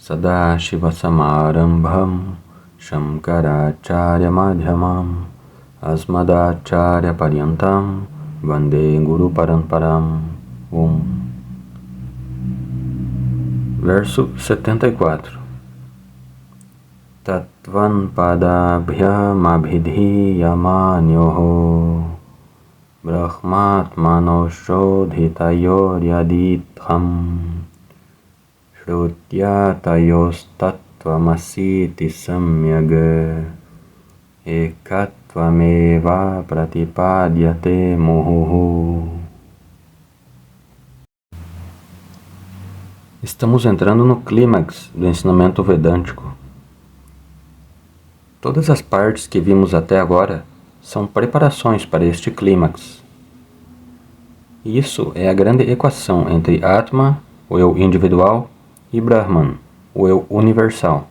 Sadashivasamarambham Shankaracharya Madhyamam Asmadacharya Paryantam Vande Guru Paramparam. Verso 74. Tatvan padabhyam abhidhi yamanyoho Brahmatmanoshodhitayor yaditham Shrutyatayos tattvamasiti samyaga Ekatvameva pratipadyate muhuhu. Estamos entrando no clímax do ensinamento vedântico. Todas as partes que vimos até agora são preparações para este clímax. E isso é a grande equação entre Atma, o eu individual, e Brahman, o eu universal.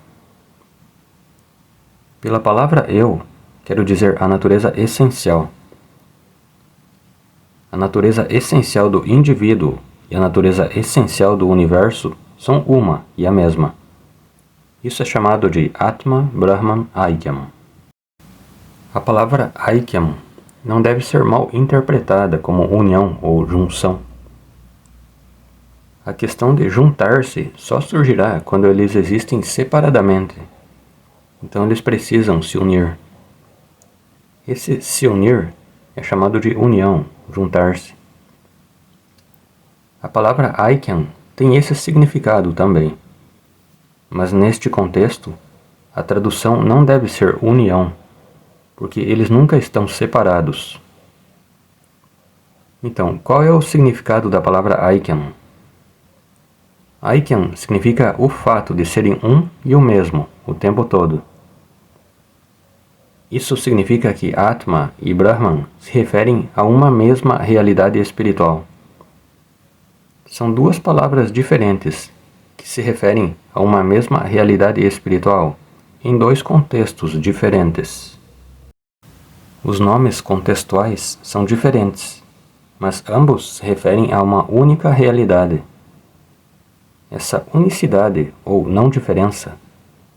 Pela palavra eu, quero dizer a natureza essencial. A natureza essencial do indivíduo e a natureza essencial do universo são uma e a mesma. Isso é chamado de Atma Brahman Aikyam. A palavra Aikyam não deve ser mal interpretada como união ou junção. A questão de juntar-se só surgirá quando eles existem separadamente. Então eles precisam se unir. Esse se unir é chamado de união, juntar-se. A palavra Aikyam tem esse significado também. Mas neste contexto, a tradução não deve ser união, porque eles nunca estão separados. Então, qual é o significado da palavra Aikyam? Aikyam significa o fato de serem um e o mesmo, o tempo todo. Isso significa que Atma e Brahman se referem a uma mesma realidade espiritual. São duas palavras diferentes que se referem a uma mesma realidade espiritual em dois contextos diferentes. Os nomes contextuais são diferentes, mas ambos se referem a uma única realidade. Essa unicidade ou não diferença,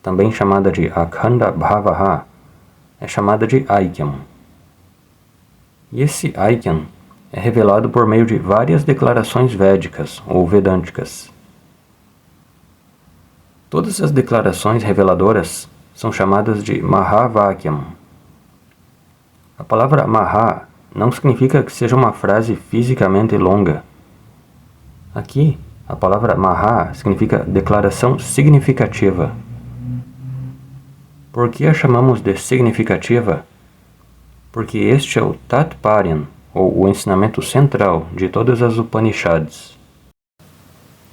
também chamada de Akhanda Bhavaha, é chamada de Aikyam. E esse Aikyam é revelado por meio de várias declarações védicas ou vedânticas. Todas as declarações reveladoras são chamadas de Mahavakyam. A palavra Maha não significa que seja uma frase fisicamente longa. Aqui, a palavra Maha significa declaração significativa. Por que a chamamos de significativa? Porque este é o Tatparyan, ou o ensinamento central de todas as Upanishads.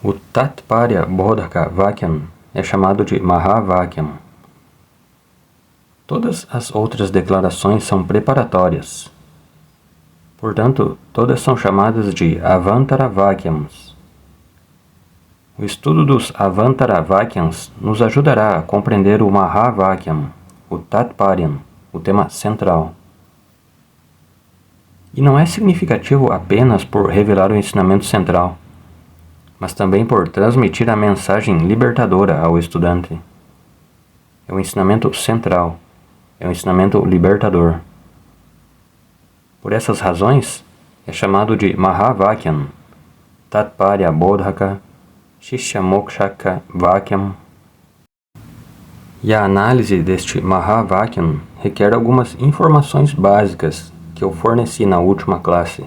O Tatparya Bodhaka Vakyam é chamado de Mahavakyam. Todas as outras declarações são preparatórias. Portanto, todas são chamadas de Avantara Vakyams. O estudo dos Avantara Vakyams nos ajudará a compreender o Mahavakyam, o Tatparyan, o tema central. E não é significativo apenas por revelar o ensinamento central, mas também por transmitir a mensagem libertadora ao estudante. É o ensinamento central, é o ensinamento libertador. Por essas razões, é chamado de Mahavakyam, Tatparya Bodhaka, Shishyamokshaka Vakyam. E a análise deste Mahavakyam requer algumas informações básicas que eu forneci na última classe.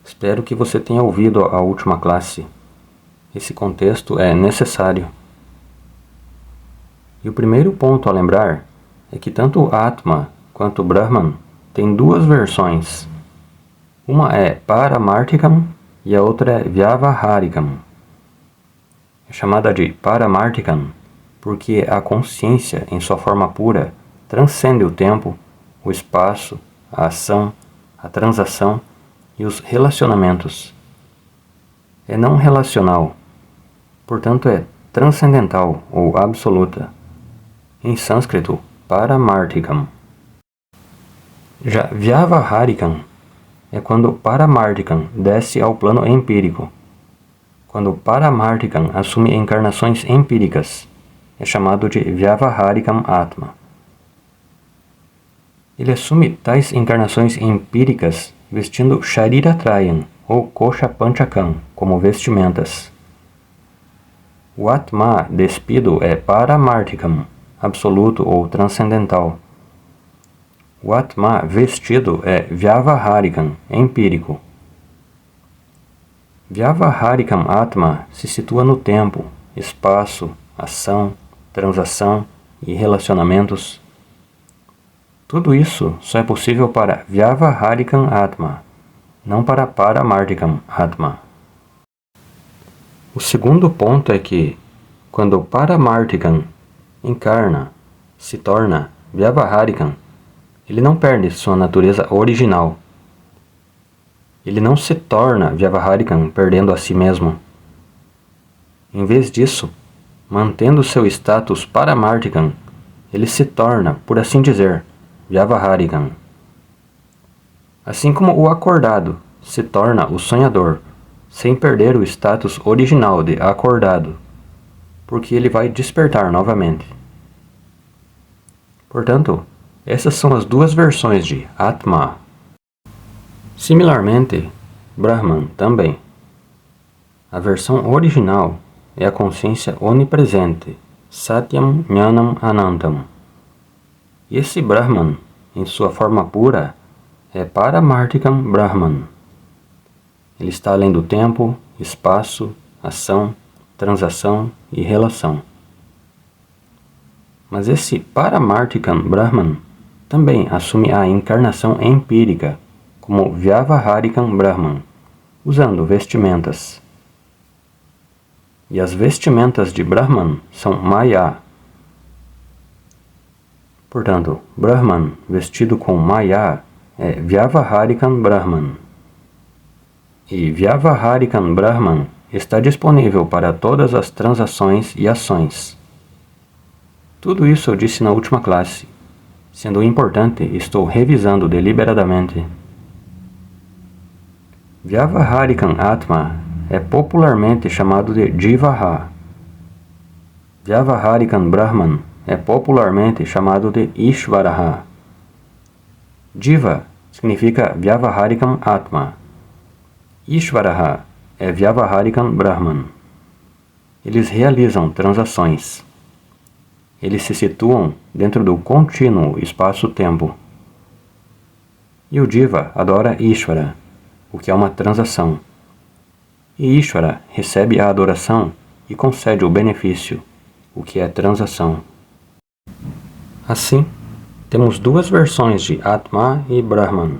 Espero que você tenha ouvido a última classe. Esse contexto é necessário. E o primeiro ponto a lembrar é que tanto Atma quanto Brahman têm duas versões. Uma é Paramarthikam e a outra é Vyavaharikam. É chamada de Paramarthikam porque a consciência, em sua forma pura, transcende o tempo, o espaço, a ação, a transação e os relacionamentos. É não relacional, portanto é transcendental ou absoluta. Em sânscrito, Paramarthikam. Já Vyavaharikam é quando Paramarthikam desce ao plano empírico. Quando Paramartikam assume encarnações empíricas, é chamado de Vyavaharikam Atma. Ele assume tais encarnações empíricas vestindo Shariratrayam ou Kosha Panchakam como vestimentas. O Atma despido é Paramartikam, absoluto ou transcendental. O Atma vestido é Vyavaharikam, empírico. Vyavaharikam Atma se situa no tempo, espaço, ação, transação e relacionamentos. Tudo isso só é possível para Vyavaharikam Atma, não para Paramartikam Atma. O segundo ponto é que, quando Paramartikam encarna, se torna Vyavaharikam, ele não perde sua natureza original. Ele não se torna Vyavaharikam perdendo a si mesmo. Em vez disso, mantendo seu status Paramartikam, ele se torna, por assim dizer, Vyavaharikam. Assim como o acordado se torna o sonhador, sem perder o status original de acordado, porque ele vai despertar novamente. Portanto, essas são as duas versões de Atma. Similarmente, Brahman também. A versão original é a consciência onipresente, Satyam Jnanam Anantam. Esse Brahman, em sua forma pura, é Paramartikam Brahman. Ele está além do tempo, espaço, ação, transação e relação. Mas esse Paramartikam Brahman também assume a encarnação empírica como Vyavaharikam Brahman, usando vestimentas. E as vestimentas de Brahman são Maya. Portanto, Brahman vestido com Maya é Vyavaharikam Brahman. E Vyavaharikam Brahman está disponível para todas as transações e ações. Tudo isso eu disse na última classe. Sendo importante, estou revisando deliberadamente. Vyavaharikam Atma é popularmente chamado de Jivaha. Vyavaharikam Brahman é popularmente chamado de Ishvaraha. Jiva significa Vyavaharikam Atma. Ishvaraha é Vyavaharikam Brahman. Eles realizam transações. Eles se situam dentro do contínuo espaço-tempo. E o Jiva adora Ishvara, o que é uma transação. E Ishvara recebe a adoração e concede o benefício, o que é transação. Assim, temos duas versões de Atma e Brahman.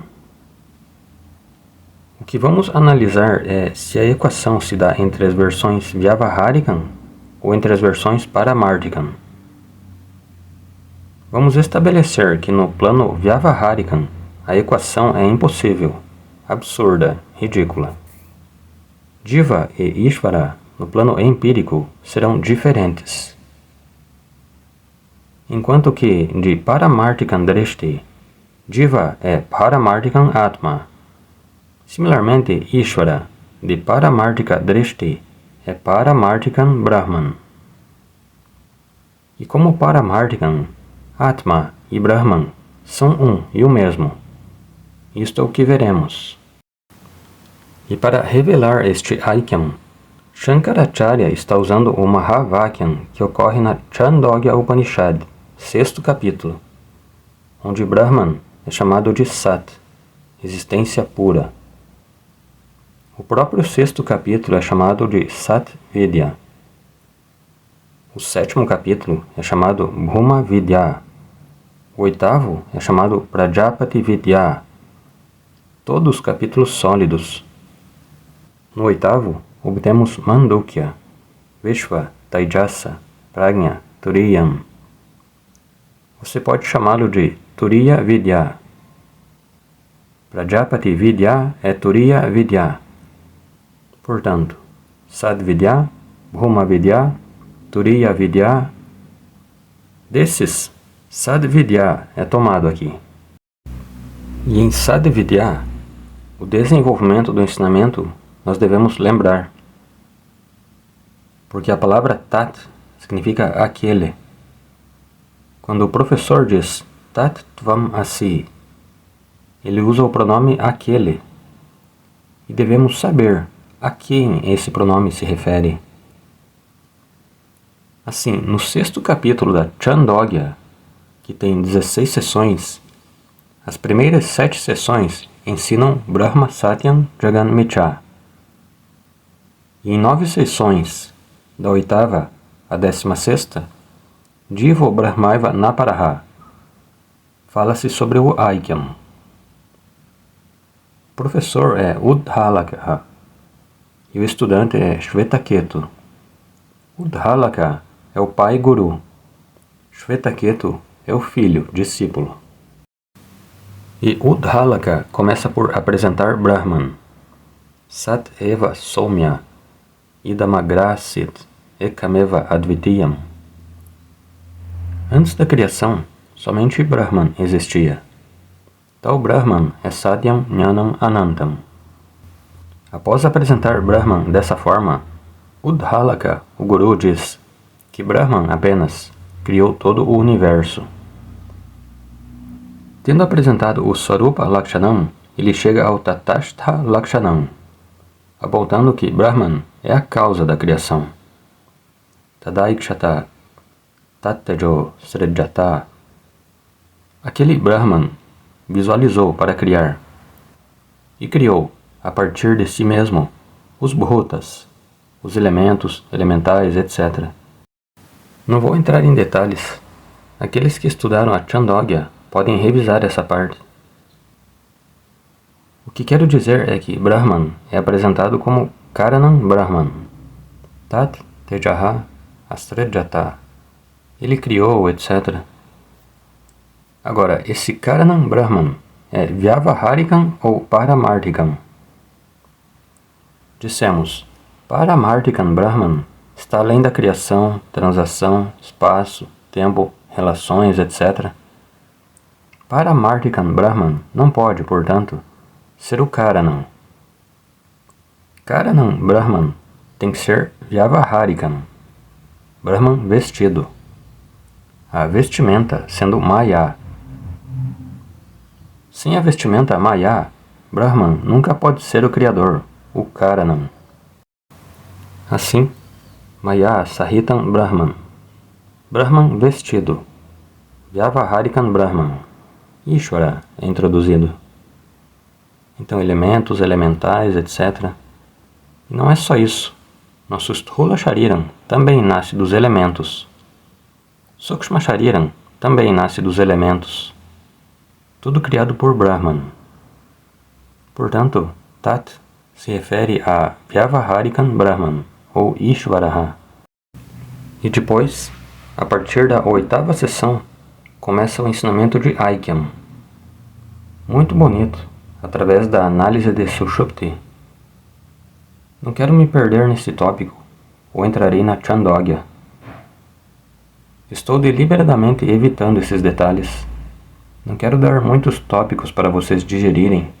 O que vamos analisar é se a equação se dá entre as versões Vyavaharikam ou entre as versões Paramartikam. Vamos estabelecer que no plano Vyavaharikam a equação é impossível, absurda, ridícula. Jiva e Ishvara, no plano empírico, serão diferentes. Enquanto que, de Paramartikam Drishti, Jiva é Paramartikam Atma. Similarmente, Ishvara, de Paramartika Drishti, é Paramartikam Brahman. E como Paramartikam, Atma e Brahman são um e o mesmo. Isto é o que veremos. E para revelar este Aikyam, Shankaracharya está usando o Mahavakyam que ocorre na Chandogya Upanishad, 6º capítulo, onde Brahman é chamado de Sat, existência pura. O próprio 6º capítulo é chamado de Sat Vidya. O 7º capítulo é chamado Bhuma Vidya. O 8º é chamado Prajapati Vidya. Todos capítulos sólidos. No 8º, obtemos Mandukya, Vishva, Taijasa, Prajna, Turiyam. Você pode chamá-lo de Turiya Vidya. Prajapati Vidya é Turiya Vidya. Portanto, Sadvidya, Bhuma Vidya, Turiya Vidya. Desses, Sadvidya é tomado aqui. E em Sadvidya, o desenvolvimento do ensinamento, nós devemos lembrar. porque a palavra tat significa aquele. Quando o professor diz tat tvam asi, ele usa o pronome aquele, e devemos saber a quem esse pronome se refere. Assim, no 6º capítulo da Chandogya, que tem 16 sessões, as primeiras 7 sessões ensinam Brahma Satyam Jagan Michha. E em 9 sessões, da 8ª à 16ª, Jivo Brahmaiva Naparaha, fala-se sobre o Aikyam. O professor é Udhalaka e o estudante é Shvetaketu. Udhalaka é o pai guru. Shvetaketu é o filho, discípulo. E Udhalaka começa por apresentar Brahman. Sat eva soumya, idamagrasit, ekameva advitiyam. Antes da criação, somente Brahman existia. Tal Brahman é Satyam Jnanam Anantam. Após apresentar Brahman dessa forma, Udhalaka, o Guru, diz que Brahman apenas criou todo o universo. Tendo apresentado o Swarupa Lakshanam, ele chega ao Tatastha Lakshanam, apontando que Brahman é a causa da criação. Tadaikshata Tattajo Srejata. Aquele Brahman visualizou para criar, e criou, a partir de si mesmo, os bhutas, os elementos, elementais, etc. Não vou entrar em detalhes. Aqueles que estudaram a Chandogya podem revisar essa parte. O que quero dizer é que Brahman é apresentado como Karanam Brahman, Tat Tejaha Astrejata. Ele criou, etc. Agora, esse Karanam Brahman é Vyavaharikam ou Paramarthikam? Dissemos, Paramarthikam Brahman está além da criação, transação, espaço, tempo, relações, etc. Paramarthikam Brahman não pode, portanto, ser o Karanam. Karanam Brahman tem que ser Vyavaharikam, Brahman vestido. A vestimenta sendo Maya. Sem a vestimenta Maya, Brahman nunca pode ser o Criador, o Karanam. Assim, Maya Sahitam Brahman, Brahman vestido, Vyavaharikam Brahman, Ishvara é introduzido. Então elementos, elementais, etc. E não é só isso. Nosso Sthula Shariram também nasce dos elementos. Sukshma Shariram também nasce dos elementos. Tudo criado por Brahman. Portanto, Tat se refere a Vyavaharikam Brahman, ou Ishvaraha. E depois, a partir da 8ª sessão, começa o ensinamento de Aikyam. Muito bonito, através da análise de Sushupti. Não quero me perder nesse tópico, ou entrarei na Chandogya. Estou deliberadamente evitando esses detalhes. Não quero dar muitos tópicos para vocês digerirem.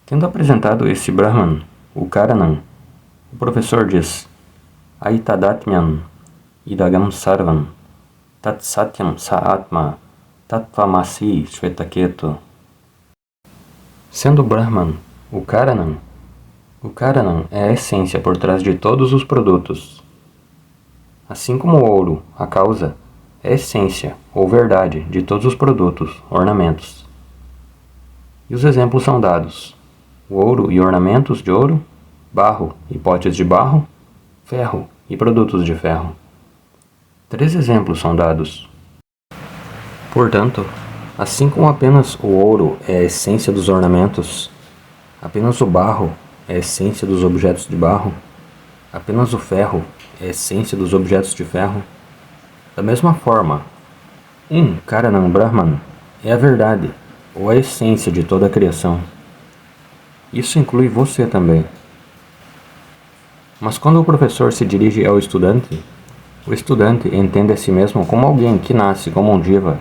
Tendo apresentado esse Brahman, o Karanam, o professor diz Aitadatmyam idagam sarvam tat satyam sa atma tattvamasi Shvetaketu. Sendo Brahman o Karanam é a essência por trás de todos os produtos. Assim como o ouro, a causa, é a essência ou verdade de todos os produtos, ornamentos. E os exemplos são dados: o ouro e ornamentos de ouro, barro e potes de barro, ferro e produtos de ferro. 3 exemplos são dados. Portanto, assim como apenas o ouro é a essência dos ornamentos, apenas o barro é a essência dos objetos de barro, apenas o ferro é a essência dos objetos de ferro, da mesma forma, Karanam Brahman é a verdade, ou a essência de toda a criação. Isso inclui você também. Mas quando o professor se dirige ao estudante, o estudante entende a si mesmo como alguém que nasce como um diva,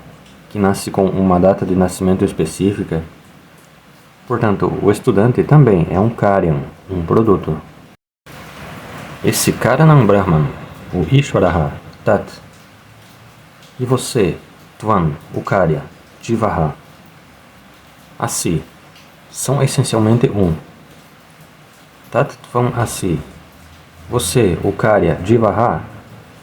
que nasce com uma data de nascimento específica. Portanto, o estudante também é um karyan, um produto. Esse Karanam Brahman, o Ishvaraha, Tat, e você, Tvam, o Karya, Jivaha, Asi, são essencialmente um. Tat Tvam Asi, você, o Karya, Jivaha,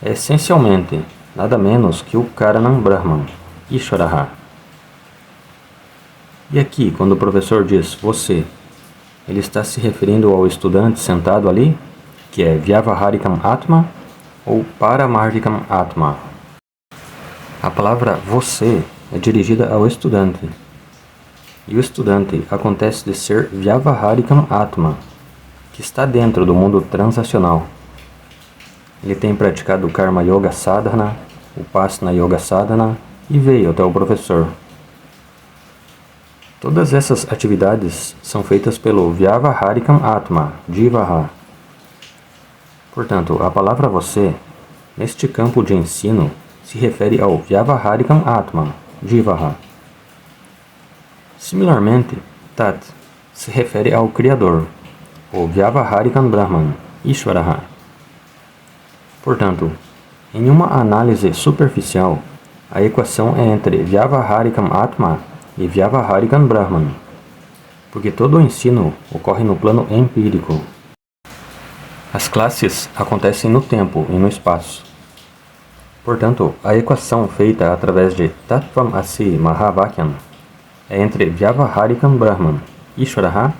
é essencialmente nada menos que o Karanam Brahman, Ishvaraha. E aqui, quando o professor diz você, ele está se referindo ao estudante sentado ali, que é Vyavaharikam Atma ou Paramartikam Atma. A palavra você é dirigida ao estudante. E o estudante acontece de ser Vyavaharikam Atma, que está dentro do mundo transacional. Ele tem praticado o Karma Yoga Sadhana, o Upasana Yoga Sadhana e veio até o professor. Todas essas atividades são feitas pelo Vyavaharikam Atma, Jivaha. Portanto, a palavra você, neste campo de ensino, se refere ao Vyavaharikam Atma, Jivaha. Similarmente, Tat se refere ao Criador, o Vyavaharikam Brahman, Ishvaraha. Portanto, em uma análise superficial, a equação é entre Vyavaharikam Atma e Vyavaharikam Brahman, porque todo o ensino ocorre no plano empírico. As classes acontecem no tempo e no espaço. Portanto, a equação feita através de Tattvam Asi Mahavakyam é entre Vyavaharikam Brahman, Ishvaraha,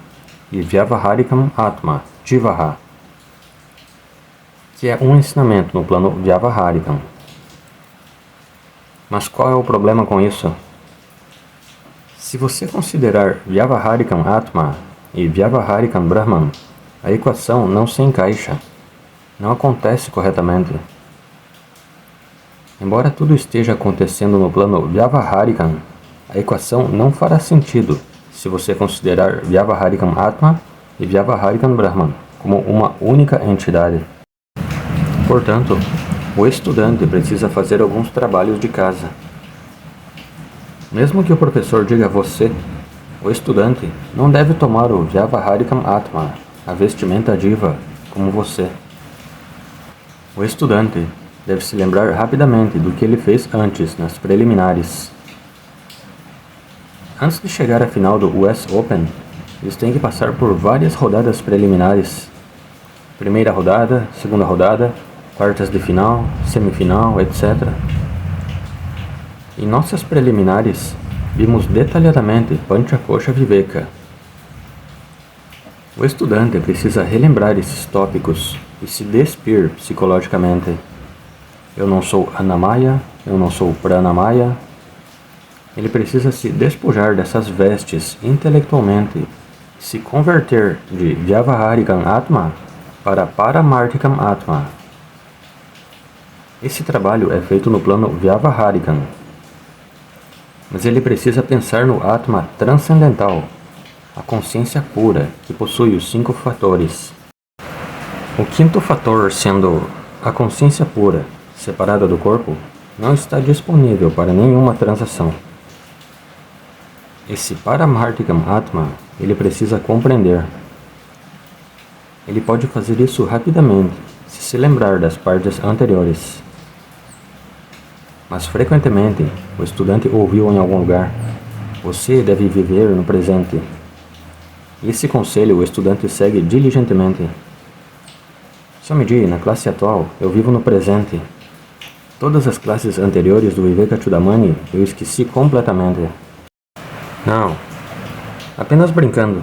e Vyavaharikam Atma, Jivaha, que é um ensinamento no plano Vyavaharikam. Mas qual é o problema com isso? Se você considerar Vyavaharikam Atma e Vyavaharikam Brahman, a equação não se encaixa, não acontece corretamente. Embora tudo esteja acontecendo no plano Vyavaharikam, a equação não fará sentido se você considerar Vyavaharikam Atma e Vyavaharikam Brahman como uma única entidade. Portanto, o estudante precisa fazer alguns trabalhos de casa. Mesmo que o professor diga você, o estudante não deve tomar o Vyavaharikam Atma, a vestimenta diva, como você. O estudante deve se lembrar rapidamente do que ele fez antes, nas preliminares. Antes de chegar à final do US Open, eles têm que passar por várias rodadas preliminares. Primeira rodada, segunda rodada, quartas de final, semifinal, etc. Em nossas preliminares, vimos detalhadamente Panchakosha Viveka. O estudante precisa relembrar esses tópicos e se despir psicologicamente. Eu não sou Annamaya, eu não sou Pranamaya. Ele precisa se despojar dessas vestes intelectualmente e se converter de Vyavaharikam Atma para Paramartikam Atma. Esse trabalho é feito no plano Vyavaharikam. Mas ele precisa pensar no Atma transcendental, a consciência pura que possui os 5 fatores. O 5º fator, sendo a consciência pura, separada do corpo, não está disponível para nenhuma transação. Esse Paramartikam Atma, ele precisa compreender. Ele pode fazer isso rapidamente, se lembrar das partes anteriores. Mas frequentemente, o estudante ouviu em algum lugar: você deve viver no presente. Esse conselho o estudante segue diligentemente. Swamiji, na classe atual, eu vivo no presente. Todas as classes anteriores do Vivekachudamani eu esqueci completamente. Não, apenas brincando.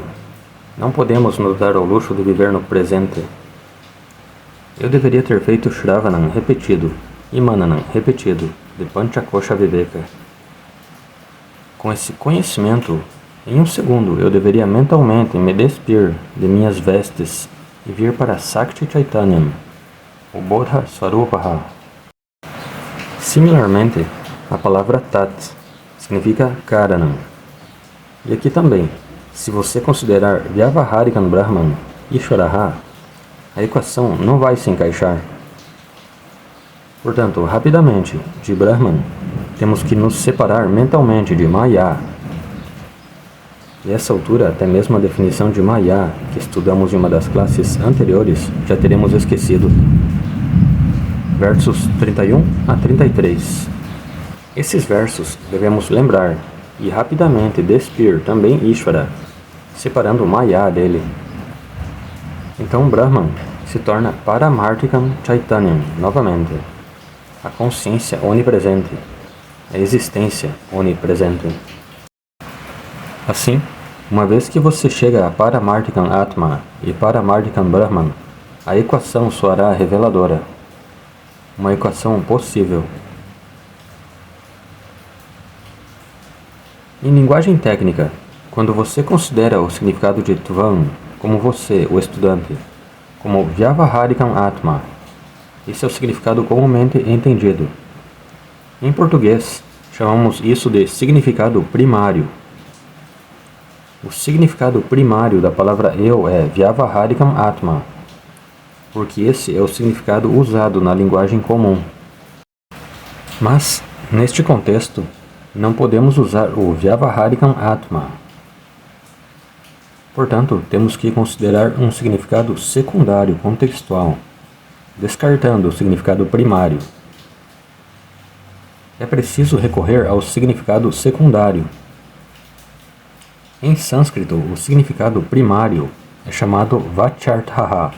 Não podemos nos dar ao luxo de viver no presente. Eu deveria ter feito Shravanam repetido e Mananam repetido de Panchakosha Viveka. Com esse conhecimento, em um segundo eu deveria mentalmente me despir de minhas vestes e vir para Sakti Chaitanyam, o Bodha Swarupaha. Similarmente, a palavra Tat significa Karanam. E aqui também, se você considerar Vyavaharikam Brahman Ishvaraha, a equação não vai se encaixar. Portanto, rapidamente, de Brahman, temos que nos separar mentalmente de Maya. E a essa altura, até mesmo a definição de Maya, que estudamos em uma das classes anteriores, já teremos esquecido. Versos 31 a 33. Esses versos devemos lembrar e rapidamente despir também Ishvara, separando Maya dele. Então Brahman se torna Paramarthikam Chaitanyam novamente, a consciência onipresente, a existência onipresente. Assim, uma vez que você chega a Paramarthikam Atma e Paramarthikam Brahman, a equação soará reveladora, uma equação possível. Em linguagem técnica, quando você considera o significado de Tvam como você, o estudante, como Vyavaharikam Atma, esse é o significado comumente entendido. Em português, chamamos isso de significado primário. O significado primário da palavra eu é Vyavaharikam Atma, porque esse é o significado usado na linguagem comum. Mas, neste contexto, não podemos usar o Vyavaharikam Atma. Portanto, temos que considerar um significado secundário contextual, descartando o significado primário. É preciso recorrer ao significado secundário. Em sânscrito, o significado primário é chamado Vacharthaha.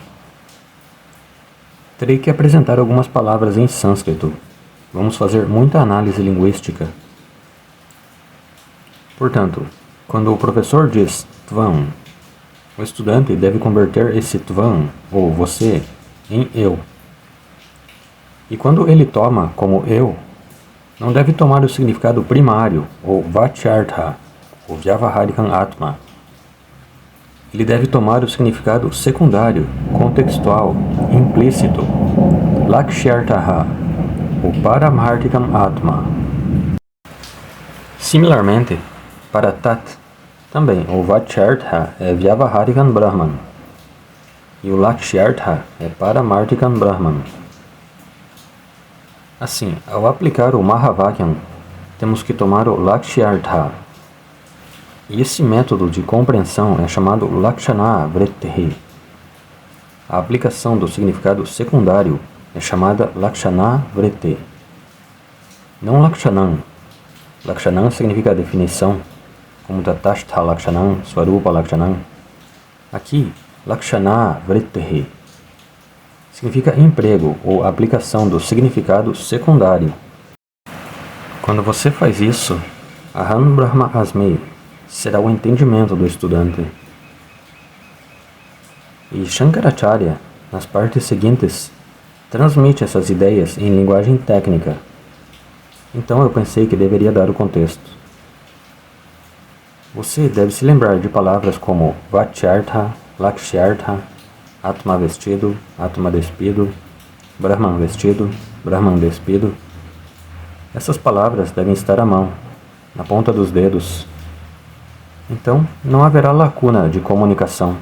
Terei que apresentar algumas palavras em sânscrito. Vamos fazer muita análise linguística. Portanto, quando o professor diz Tvam, o estudante deve converter esse Tvam, ou você, em eu. E quando ele toma como eu, não deve tomar o significado primário, ou Vachartha, ou Vyavaharikam Atma. Ele deve tomar o significado secundário, contextual, implícito, Lakshyartha, ou Paramarthikam Atma. Similarmente, para Tat, também o Vachartha é Vyavaharikam Brahman, e o Lakshyartha é Paramarthikam Brahman. Assim, ao aplicar o Mahavakyam, temos que tomar o Lakshyartha. E esse método de compreensão é chamado Lakshana Vritti. A aplicação do significado secundário é chamada Lakshana Vritti. Não Lakshanam. Lakshanam significa definição, como Tatastha Lakshanam, Swarupa Lakshanam. Aqui, Lakshana Vritti significa emprego ou aplicação do significado secundário. Quando você faz isso, Aham Brahma Asmi será o entendimento do estudante. E Shankaracharya, nas partes seguintes, transmite essas ideias em linguagem técnica. Então eu pensei que deveria dar o contexto. Você deve se lembrar de palavras como Vachartha, Lakshyartha, Atma vestido, Atma despido, Brahman vestido, Brahman despido. Essas palavras devem estar à mão, na ponta dos dedos. Então, não haverá lacuna de comunicação,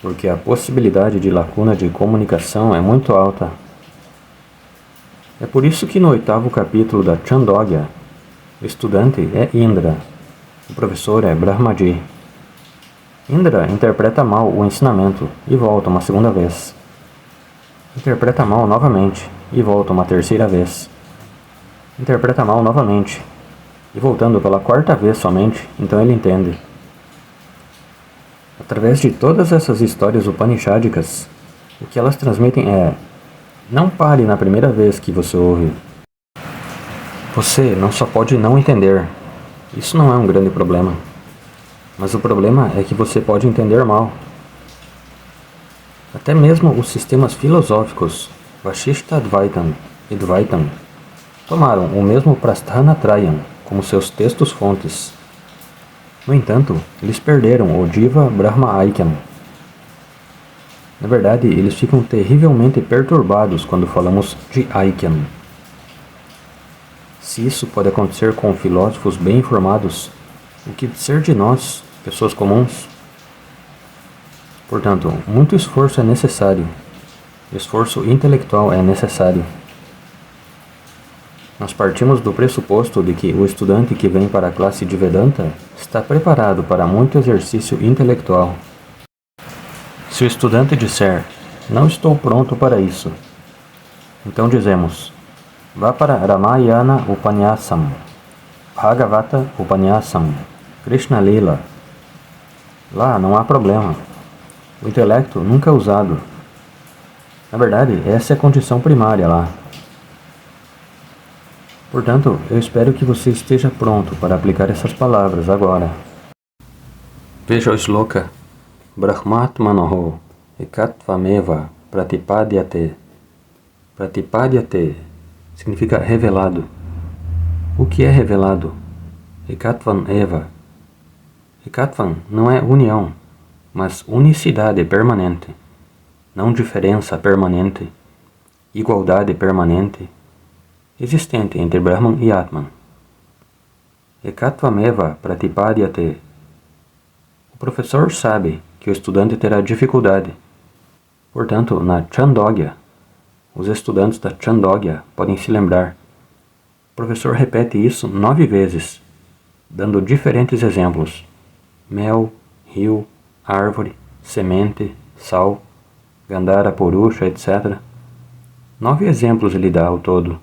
porque a possibilidade de lacuna de comunicação é muito alta. É por isso que no 8º capítulo da Chandogya, o estudante é Indra, o professor é Brahmaji. Indra interpreta mal o ensinamento e volta uma segunda vez. Interpreta mal novamente e volta uma terceira vez. Interpreta mal novamente e voltando pela 4ª vez somente, então ele entende. Através de todas essas histórias upanishádicas, o que elas transmitem é: não pare na primeira vez que você ouve. Você não só pode não entender. Isso não é um grande problema. Mas o problema é que você pode entender mal. Até mesmo os sistemas filosóficos Vashishta Advaitam e Dvaitam tomaram o mesmo Prasthanatrayam como seus textos-fontes. No entanto, eles perderam o Jiva Brahma Aikyam. Na verdade, eles ficam terrivelmente perturbados quando falamos de Aikyam. Se isso pode acontecer com filósofos bem informados, o que dizer de nós, pessoas comuns? Portanto, muito esforço é necessário. Esforço intelectual é necessário. Nós partimos do pressuposto de que o estudante que vem para a classe de Vedanta está preparado para muito exercício intelectual. Se o estudante disser, não estou pronto para isso, então dizemos, vá para Ramayana Upanyasam, Bhagavata Upanyasam, Krishna Lila. Lá não há problema. O intelecto nunca é usado. Na verdade, essa é a condição primária lá. Portanto, eu espero que você esteja pronto para aplicar essas palavras agora. Veja o sloka. Brahmatmanoho ekatvameva pratipadyate. Pratipadyate significa revelado. O que é revelado? Ekatvam eva. Ekatvam não é união, mas unicidade permanente, não diferença permanente, igualdade permanente, existente entre Brahman e Atman. Ekatvameva pratipadyate. O professor sabe que o estudante terá dificuldade. Portanto, na Chandogya, os estudantes da Chandogya podem se lembrar. O professor repete isso 9 vezes, dando diferentes exemplos. Mel, rio, árvore, semente, sal, Gandhara, Purusha, etc. 9 exemplos ele dá ao todo.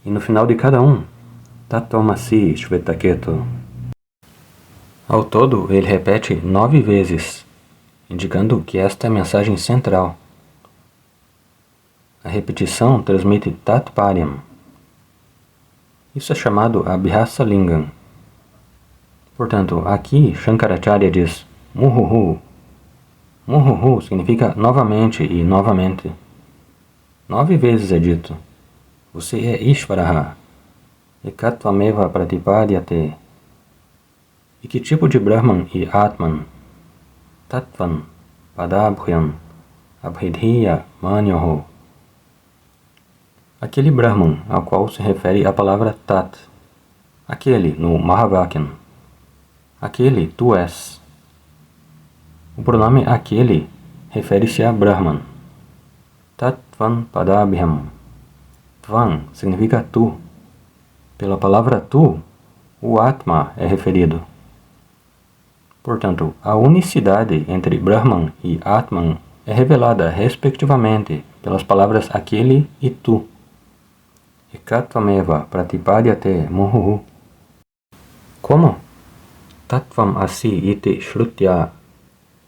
E no final de cada um, Tatvamasi Shvetaketu. Ao todo, ele repete 9 vezes, indicando que esta é a mensagem central. A repetição transmite Tatparyam. Isso é chamado Abhyasa Lingam. Portanto, aqui Shankaracharya diz Muhuhu. Muhuhu significa novamente e novamente. 9 vezes é dito. Você é Ishvaraha. Ekatvameva pratipadyate. E que tipo de Brahman e Atman? Tattvan, Padabhyam, Abhidhiya, Manyoho. Aquele Brahman ao qual se refere a palavra Tat. Aquele no Mahavakyam. Aquele tu és. O pronome aquele refere-se a Brahman. Tattvan Padabhyam. Tvan significa tu. Pela palavra tu, o Atma é referido. Portanto, a unicidade entre Brahman e Atman é revelada respectivamente pelas palavras aquele e tu. Ekatvameva pratipadyate muhuhu. Como? Tattvam asi iti shrutya.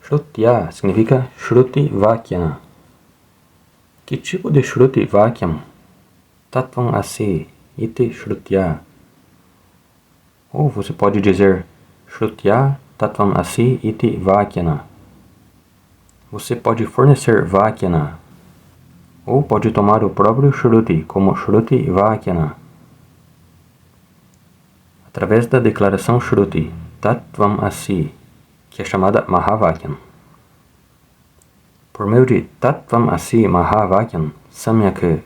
Shrutya significa Shruti Vakyana. Que tipo de Shruti Vakyam? Tattvam asi iti shrutya. Ou você pode dizer Shrutya Tattvam asi iti Vakyana. Você pode fornecer Vakyana, ou pode tomar o próprio Shruti como Shruti Vakyana. Através da declaração Shruti Tattvam asi, que é chamada Mahavakyam. Por meio de Tattvam asi Mahavakyam, Samyak,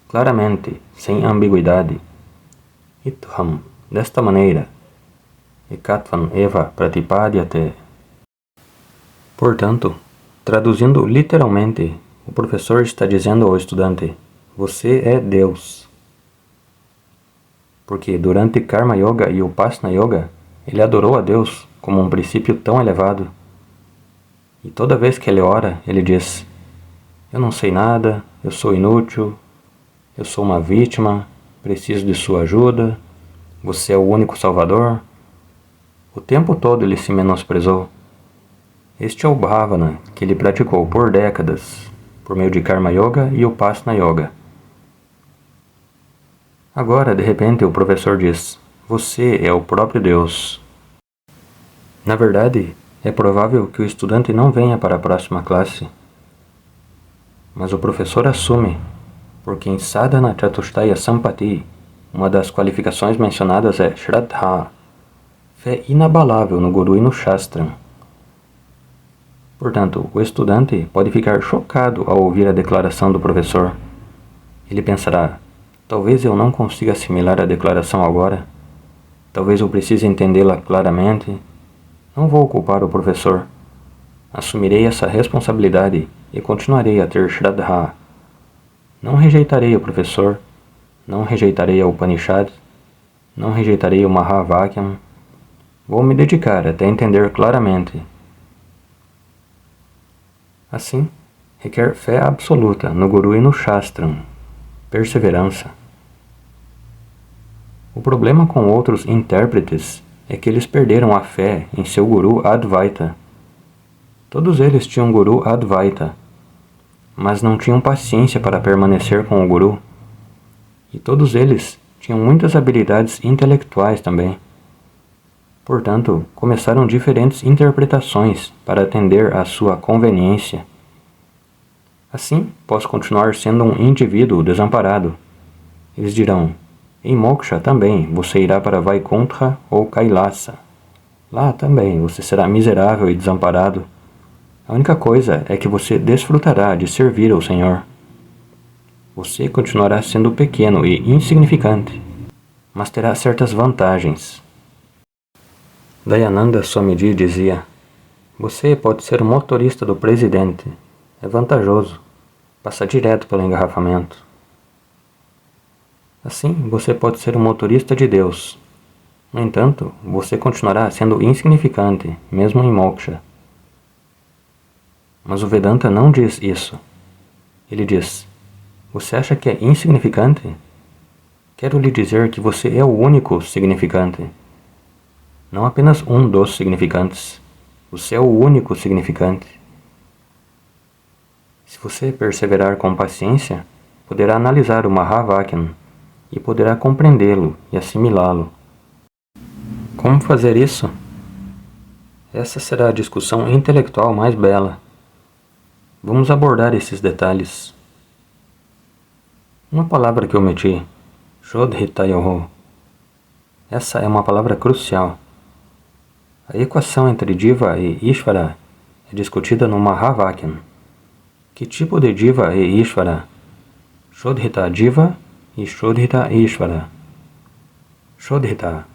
claramente, sem ambiguidade. Itham, desta maneira. Ekatvam eva pratipadyate. Portanto, traduzindo literalmente, o professor está dizendo ao estudante, você é Deus. Porque durante Karma Yoga e Upasana Yoga, ele adorou a Deus como um princípio tão elevado. E toda vez que ele ora, ele diz, eu não sei nada, eu sou inútil, eu sou uma vítima, preciso de sua ajuda, você é o único Salvador. O tempo todo ele se menosprezou. Este é o Bhavana que ele praticou por décadas, por meio de Karma Yoga e Upasana Yoga. Agora, de repente, o professor diz, você é o próprio Deus. Na verdade, é provável que o estudante não venha para a próxima classe. Mas o professor assume, porque em Sadhana Chatushtaya Sampati, uma das qualificações mencionadas é Shraddha, fé inabalável no Guru e no Shastram. Portanto, o estudante pode ficar chocado ao ouvir a declaração do professor. Ele pensará, talvez eu não consiga assimilar a declaração agora, talvez eu precise entendê-la claramente. Não vou culpar o professor. Assumirei essa responsabilidade e continuarei a ter Shraddha. Não rejeitarei o professor, não rejeitarei a Upanishad, não rejeitarei o Mahavakyam. Vou me dedicar até entender claramente. Assim, requer fé absoluta no Guru e no Shastram, perseverança. O problema com outros intérpretes é que eles perderam a fé em seu Guru Advaita. Todos eles tinham Guru Advaita, mas não tinham paciência para permanecer com o Guru. E todos eles tinham muitas habilidades intelectuais também. Portanto, começaram diferentes interpretações para atender à sua conveniência. Assim, posso continuar sendo um indivíduo desamparado. Eles dirão: em Moksha também você irá para Vaikuntha ou Kailasa. Lá também você será miserável e desamparado. A única coisa é que você desfrutará de servir ao Senhor. Você continuará sendo pequeno e insignificante, mas terá certas vantagens. Dayananda Swamiji dizia: você pode ser o motorista do presidente. É vantajoso. Passa direto pelo engarrafamento. Assim, você pode ser o motorista de Deus. No entanto, você continuará sendo insignificante, mesmo em Moksha. Mas o Vedanta não diz isso. Ele diz: você acha que é insignificante? Quero lhe dizer que você é o único significante. Não apenas um dos significantes. Você é o único significante. Se você perseverar com paciência, poderá analisar o Mahavakyam e poderá compreendê-lo e assimilá-lo. Como fazer isso? Essa será a discussão intelectual mais bela. Vamos abordar esses detalhes. Uma palavra que eu omiti, Shodhitayoho. Essa é uma palavra crucial. A equação entre Diva e Ishvara é discutida no Mahavakyam. Que tipo de Diva é Ishvara? Shodhita Diva e Shodhita Ishvara. Shodhita,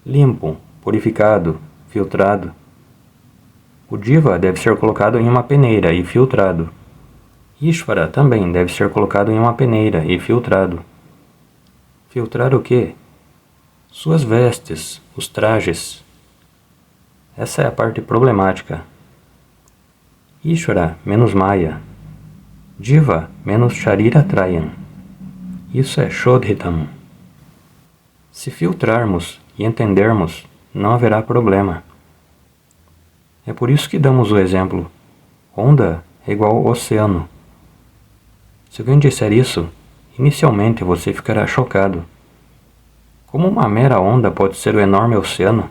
limpo, purificado, filtrado. O Diva deve ser colocado em uma peneira e filtrado. Ishvara também deve ser colocado em uma peneira e filtrado. Filtrar o quê? Suas vestes, os trajes. Essa é a parte problemática. Ishvara menos Maya. Diva menos Sharira Trayan. Isso é Shodhitam. Se filtrarmos e entendermos, não haverá problema. É por isso que damos o exemplo. Onda é igual ao oceano. Se alguém disser isso, inicialmente você ficará chocado. Como uma mera onda pode ser o enorme oceano?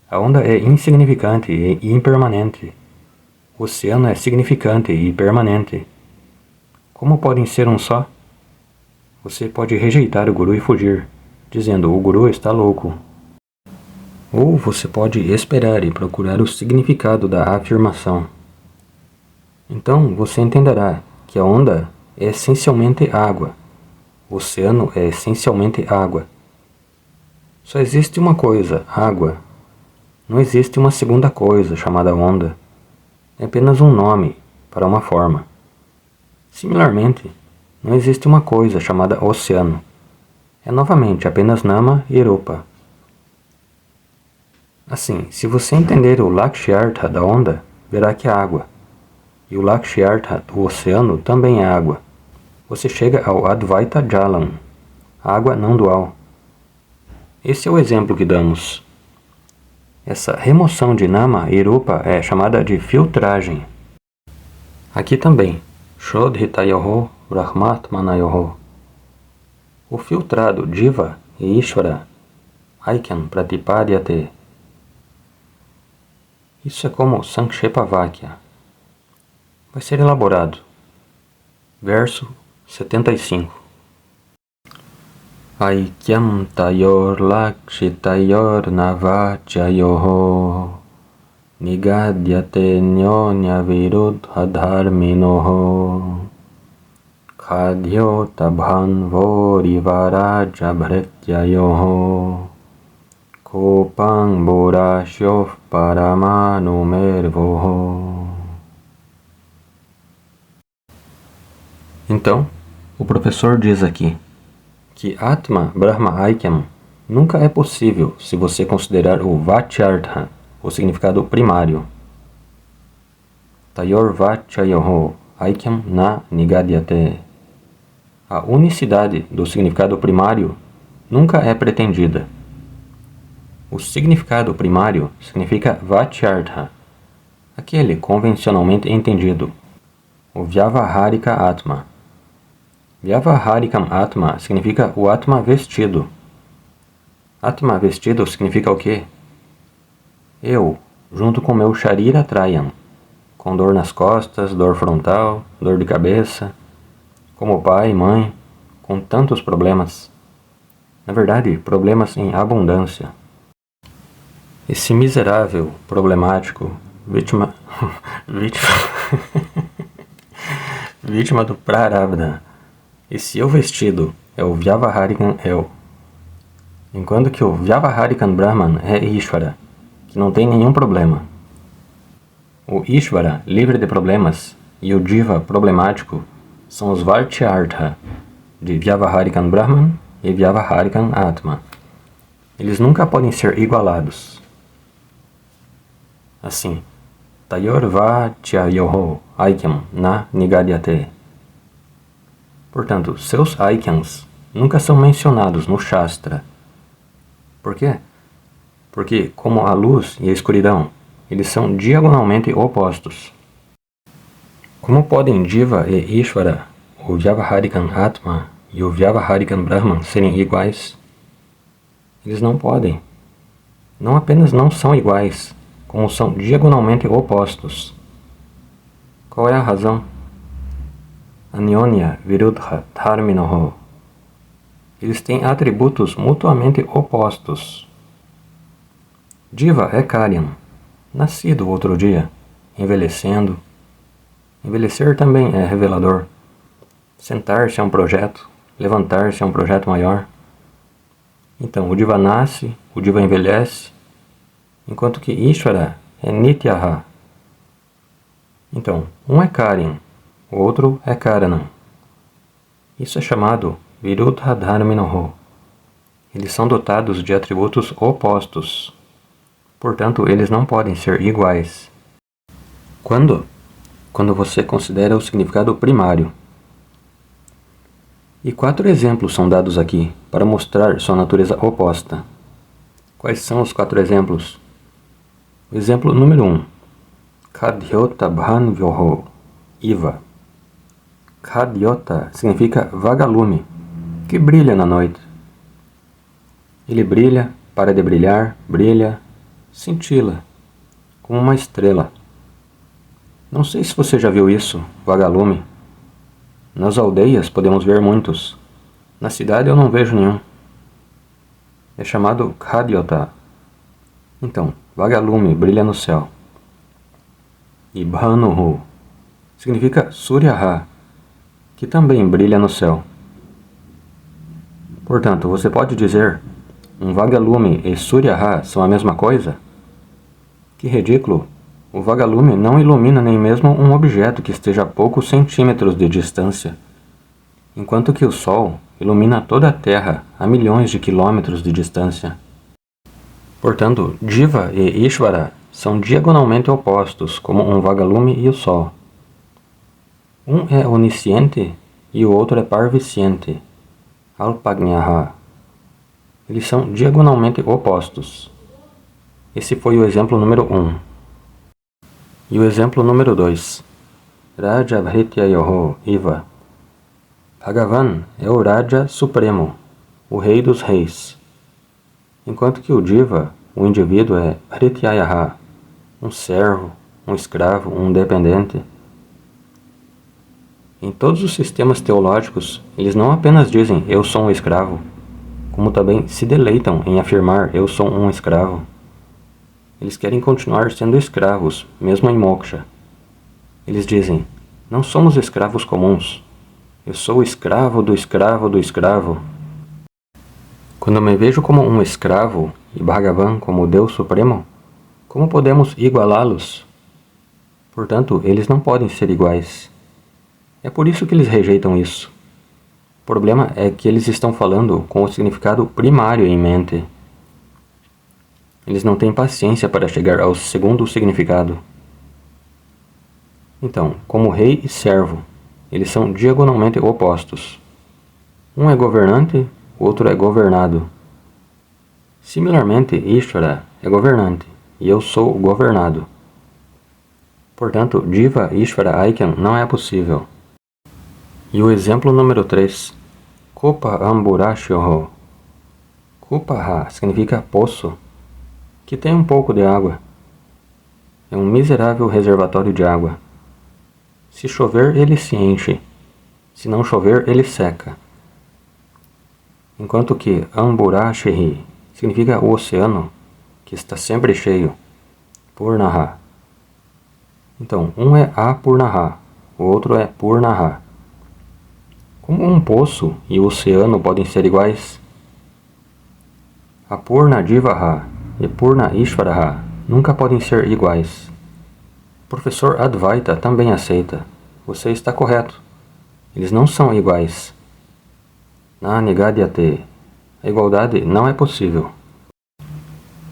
A onda é insignificante e impermanente. O oceano é significante e permanente. Como podem ser um só? Você pode rejeitar o Guru e fugir, dizendo: o Guru está louco. Ou você pode esperar e procurar o significado da afirmação. Então você entenderá que a onda é essencialmente água. O oceano é essencialmente água. Só existe uma coisa, água. Não existe uma segunda coisa chamada onda. É apenas um nome para uma forma. Similarmente, não existe uma coisa chamada oceano. É novamente apenas Nama e Rupa. Assim, se você entender o Lakshyartha da onda, verá que é água. E o Lakshyartha do oceano também é água. Você chega ao Advaita Jalam, água não dual. Esse é o exemplo que damos. Essa remoção de Nama e Rupa é chamada de filtragem. Aqui também, Shodhitayoho Brahmatmanayoho. O filtrado Diva e Ishvara, Aikyam Pratipadyate. Isso é como Sankshepa Vakya. Vai ser elaborado. Verso 75. Aikyam tayor lakshitayor navachayoho nigadyate nyonya virudhadharminoho khadyo tabhan vorivaraja bhretyayoho kopang borashyof paramanumervoho. Então, o professor diz aqui que Atma Brahma Aikyam nunca é possível se você considerar o Vachyartha, o significado primário. Tayor Vachayoho Aikyam na Nigadyate. A unicidade do significado primário nunca é pretendida. O significado primário significa Vachyartha, aquele convencionalmente entendido, o Vyavaharika Atma. Vyavaharikam Atma significa o Atma vestido. Atma vestido significa o quê? Eu, junto com meu Sharira Trayan, com dor nas costas, dor frontal, dor de cabeça, como pai, mãe, com tantos problemas. Na verdade, problemas em abundância. Esse miserável, problemático, vítima vítima do Prarabdha. Esse eu vestido é o Vyavaharikan eu. Enquanto que o Vyavaharikan Brahman é Ishvara, que não tem nenhum problema. O Ishvara, livre de problemas, e o Jiva, problemático, são os Vachyartha, de Vyavaharikan Brahman e Vyavaharikan Atma. Eles nunca podem ser igualados. Assim, Tayor Vachyayoho Aikyam na Nigadyate. Portanto, seus Aikyams nunca são mencionados no Shastra. Por quê? Porque, como a luz e a escuridão, eles são diagonalmente opostos. Como podem Jiva e Ishvara, o Vyavaharikan Atma e o Vyavaharikan Brahman serem iguais? Eles não podem. Não apenas não são iguais, como são diagonalmente opostos. Qual é a razão? Anyonya Viruddha Dharminoho. Eles têm atributos mutuamente opostos. Jiva é Karyan, nascido outro dia, envelhecendo. Envelhecer também é revelador. Sentar-se é um projeto, levantar-se é um projeto maior. Então, o Jiva nasce, o Jiva envelhece, enquanto que Ishvara é Nityaha. Então, um é Karyan, o outro é Karanam. Isso é chamado Viruddha Dharminoho. Eles são dotados de atributos opostos. Portanto, eles não podem ser iguais. Quando? Quando você considera o significado primário. E 4 exemplos são dados aqui para mostrar sua natureza oposta. Quais são os 4 exemplos? O exemplo número 1. Kadhyota Bhanvyoho Iva. Kadhyota significa vagalume, que brilha na noite. Ele brilha, para de brilhar, brilha, cintila, como uma estrela. Não sei se você já viu isso, vagalume. Nas aldeias podemos ver muitos. Na cidade eu não vejo nenhum. É chamado Kadhyota. Então, vagalume brilha no céu. E Bhanuhu significa Suryaha, que também brilha no céu. Portanto, você pode dizer, um vagalume e Suryaha são a mesma coisa? Que ridículo! O vagalume não ilumina nem mesmo um objeto que esteja a poucos centímetros de distância, enquanto que o Sol ilumina toda a Terra a milhões de quilômetros de distância. Portanto, Jiva e Ishvara são diagonalmente opostos, como um vagalume e o Sol. Um é onisciente e o outro é parvisciente, Alpagnyaha. Eles são diagonalmente opostos. Esse foi o exemplo número 1. E o exemplo número 2. Raja Bhrityayoho Iva. Bhagavan é o Raja Supremo, o Rei dos Reis. Enquanto que o Jiva, o indivíduo, é Bhrityayaha, um servo, um escravo, um dependente. Em todos os sistemas teológicos, eles não apenas dizem eu sou um escravo, como também se deleitam em afirmar eu sou um escravo. Eles querem continuar sendo escravos, mesmo em moksha. Eles dizem, não somos escravos comuns. Eu sou o escravo do escravo do escravo. Quando eu me vejo como um escravo e Bhagavan como o Deus Supremo, como podemos igualá-los? Portanto, eles não podem ser iguais. É por isso que eles rejeitam isso. problema é que eles estão falando com o significado primário em mente. Eles não têm paciência para chegar ao segundo significado. Então, como rei e servo, eles são diagonalmente opostos. Um é governante, o outro é governado. Similarmente, Ishvara é governante e eu sou o governado. Portanto, Jiva Ishvara Aikyam não é possível. E o exemplo número 3. Kopa Amburashyoho. Kupaha significa poço, que tem um pouco de água. É um miserável reservatório de água. Se chover, ele se enche. Se não chover, ele seca. Enquanto que Amburashihi significa o oceano, que está sempre cheio. Purnaha. Então, um é Apurnaha, o outro é Purnaha. Como um poço e o oceano podem ser iguais, Apurna Jivaha e Purna Ishvaraha nunca podem ser iguais. O professor Advaita também aceita. Você está correto. Eles não são iguais. Na Nigadyate, a igualdade não é possível.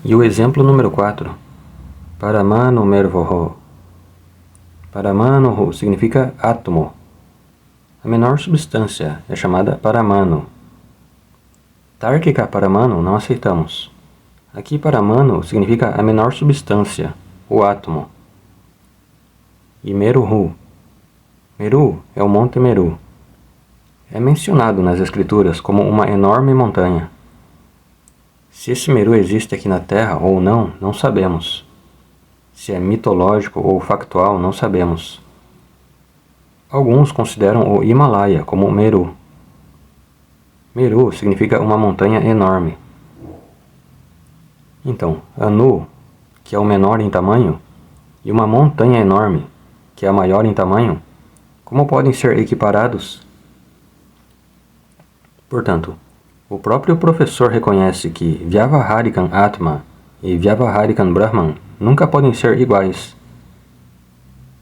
E o exemplo número 4. Paramanu Mervoho. Paramanu significa átomo. A menor substância é chamada Paramanu. Tárquica Paramanu não aceitamos. Aqui Paramanu significa a menor substância, o átomo. E Meruhu. Meru é o Monte Meru. É mencionado nas escrituras como uma enorme montanha. Se esse Meru existe aqui na Terra ou não, não sabemos. Se é mitológico ou factual, não sabemos. Alguns consideram o Himalaia como Meru. Meru significa uma montanha enorme. Então, Anu, que é o menor em tamanho, e uma montanha enorme, que é a maior em tamanho, como podem ser equiparados? Portanto, o próprio professor reconhece que Vyavaharikan Atma e Vyavaharikan Brahman nunca podem ser iguais.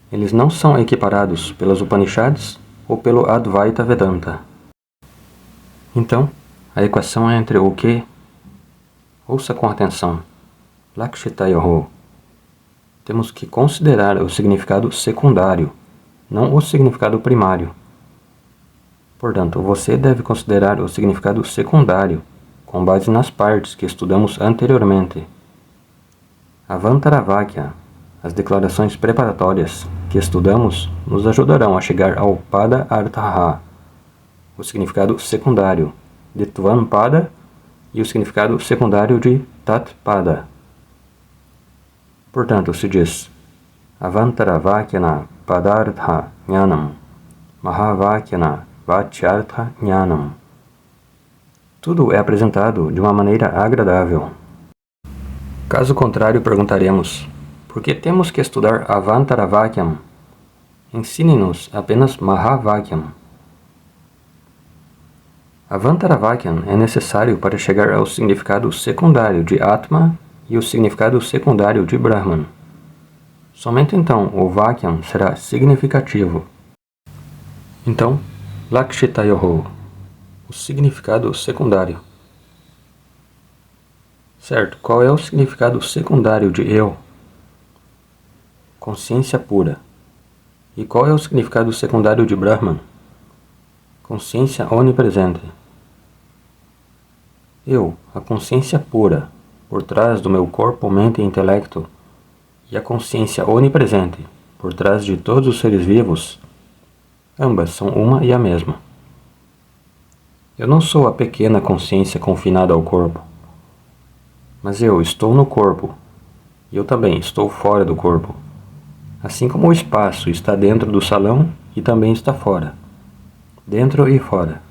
Eles não são equiparados pelas Upanishads ou pelo Advaita Vedanta. Então, a equação é entre o que? Ouça com atenção. Lakshitayoho. Temos que considerar o significado secundário, não o significado primário. Portanto, você deve considerar o significado secundário, com base nas partes que estudamos anteriormente. Avantaravakya, as declarações preparatórias que estudamos, nos ajudarão a chegar ao Pada Arthaha, o significado secundário de Tvan Pada e o significado secundário de Tat Pada. Portanto, se diz Avantaravákyana Padartha Jnanam Mahavakyana Vachyartha Jnanam. Tudo é apresentado de uma maneira agradável. Caso contrário, perguntaremos: por que temos que estudar Avantaravakyam? Ensine-nos apenas Mahavakyam. Avantaravakyam é necessário para chegar ao significado secundário de Atma e o significado secundário de Brahman. Somente então o Vakyam será significativo. Então, Lakshitayoho, o significado secundário. Certo, qual é o significado secundário de eu? Consciência pura. E qual é o significado secundário de Brahman? Consciência onipresente. Eu, a consciência pura, por trás do meu corpo, mente e intelecto, e a consciência onipresente, por trás de todos os seres vivos, ambas são uma e a mesma. Eu não sou a pequena consciência confinada ao corpo, mas eu estou no corpo, e eu também estou fora do corpo, assim como o espaço está dentro do salão e também está fora, dentro e fora.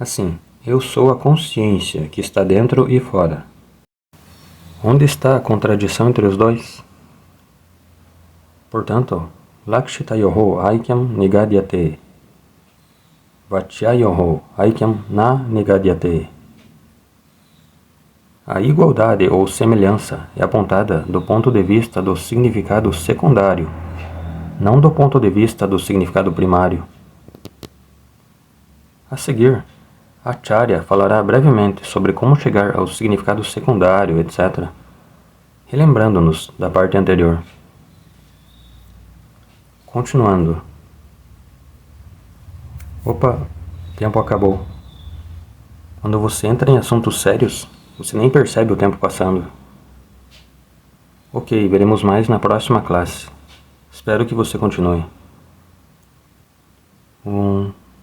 Assim, eu sou a consciência que está dentro e fora. Onde está a contradição entre os dois? Portanto, Lakshitayoho Aikyam Nigadyate. Vachyayoho Aikyam Na Nigadyate. A igualdade ou semelhança é apontada do ponto de vista do significado secundário, não do ponto de vista do significado primário. A seguir, Acharya falará brevemente sobre como chegar ao significado secundário, etc., relembrando-nos da parte anterior. Continuando. Opa, tempo acabou. Quando você entra em assuntos sérios, você nem percebe o tempo passando. Ok, veremos mais na próxima classe. Espero que você continue.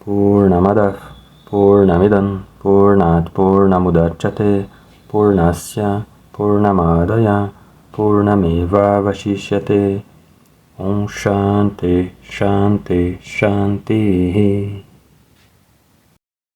Purnamadav Purnamidam Purnat Purnamudachyate Purnasya Purnamadaya Purnameva Vashishyate Om Shanti Shanti Shanti